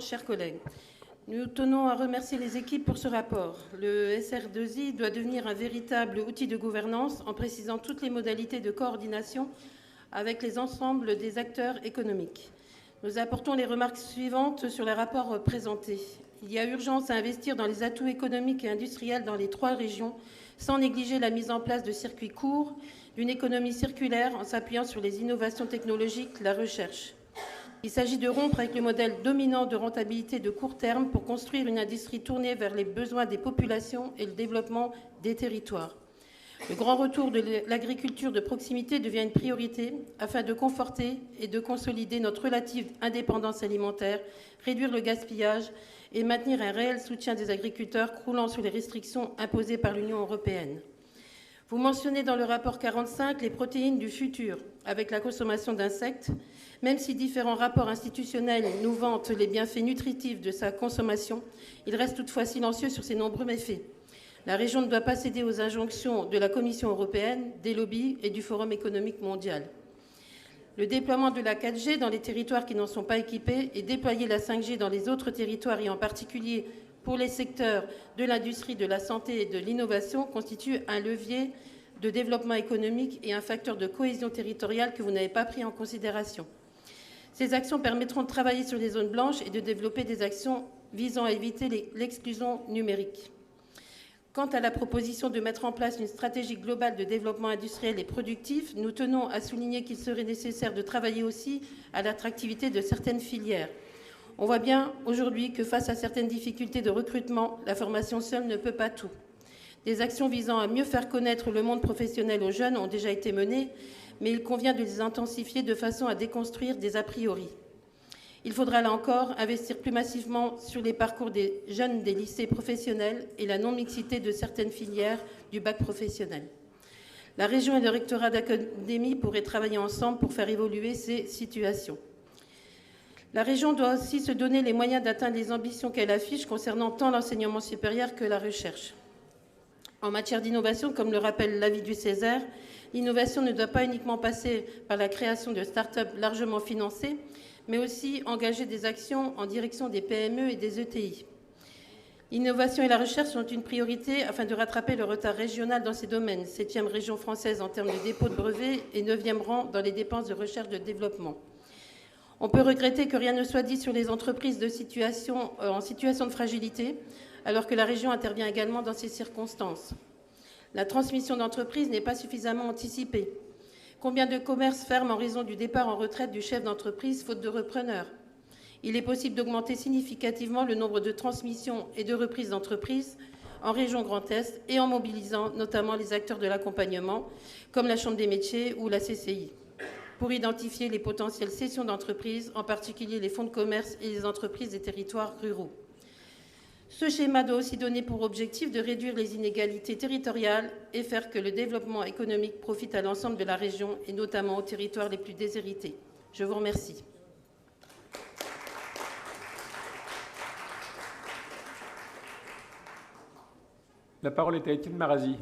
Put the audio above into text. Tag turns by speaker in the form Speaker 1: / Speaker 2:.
Speaker 1: Chers collègues, nous tenons à remercier les équipes pour ce rapport. Le SR2I doit devenir un véritable outil de gouvernance en précisant toutes les modalités de coordination avec les ensembles des acteurs économiques. Nous apportons les remarques suivantes sur les rapports présentés. Il y a urgence à investir dans les atouts économiques et industriels dans les 3 régions, sans négliger la mise en place de circuits courts, d'une économie circulaire en s'appuyant sur les innovations technologiques, la recherche. Il s'agit de rompre avec le modèle dominant de rentabilité de court terme pour construire une industrie tournée vers les besoins des populations et le développement des territoires. Le grand retour de l'agriculture de proximité devient une priorité afin de conforter et de consolider notre relative indépendance alimentaire, réduire le gaspillage et maintenir un réel soutien des agriculteurs croulant sous les restrictions imposées par l'Union européenne. Vous mentionnez dans le rapport 45 les protéines du futur, avec la consommation d'insectes. Même si différents rapports institutionnels nous vantent les bienfaits nutritifs de sa consommation, il reste toutefois silencieux sur ses nombreux méfaits. La région ne doit pas céder aux injonctions de la Commission européenne, des lobbies et du Forum économique mondial. Le déploiement de la 4G dans les territoires qui n'en sont pas équipés et déployer la 5G dans les autres territoires et en particulier pour les secteurs de l'industrie, de la santé et de l'innovation constituent un levier de développement économique et un facteur de cohésion territoriale que vous n'avez pas pris en considération. Ces actions permettront de travailler sur les zones blanches et de développer des actions visant à éviter l'exclusion numérique. Quant à la proposition de mettre en place une stratégie globale de développement industriel et productif, nous tenons à souligner qu'il serait nécessaire de travailler aussi à l'attractivité de certaines filières. On voit bien aujourd'hui que face à certaines difficultés de recrutement, la formation seule ne peut pas tout. Des actions visant à mieux faire connaître le monde professionnel aux jeunes ont déjà été menées, mais il convient de les intensifier de façon à déconstruire des a priori. Il faudra là encore investir plus massivement sur les parcours des jeunes des lycées professionnels et la non-mixité de certaines filières du bac professionnel. La région et le rectorat d'académie pourraient travailler ensemble pour faire évoluer ces situations. La région doit aussi se donner les moyens d'atteindre les ambitions qu'elle affiche concernant tant l'enseignement supérieur que la recherche. En matière d'innovation, comme le rappelle l'avis du Césaire, l'innovation ne doit pas uniquement passer par la création de start-up largement financées, mais aussi engager des actions en direction des PME et des ETI. L'innovation et la recherche sont une priorité afin de rattraper le retard régional dans ces domaines, 7e région française en termes de dépôt de brevets et 9e rang dans les dépenses de recherche et de développement. On peut regretter que rien ne soit dit sur les entreprises en situation de fragilité, alors que la région intervient également dans ces circonstances. La transmission d'entreprise n'est pas suffisamment anticipée. Combien de commerces ferment en raison du départ en retraite du chef d'entreprise faute de repreneur? Il est possible d'augmenter significativement le nombre de transmissions et de reprises d'entreprises en région Grand Est et en mobilisant notamment les acteurs de l'accompagnement, comme la Chambre des métiers ou la CCI, pour identifier les potentielles cessions d'entreprises, en particulier les fonds de commerce et les entreprises des territoires ruraux. Ce schéma doit aussi donner pour objectif de réduire les inégalités territoriales et faire que le développement économique profite à l'ensemble de la région et notamment aux territoires les plus déshérités. Je vous remercie.
Speaker 2: La parole est à Étienne Marazzi.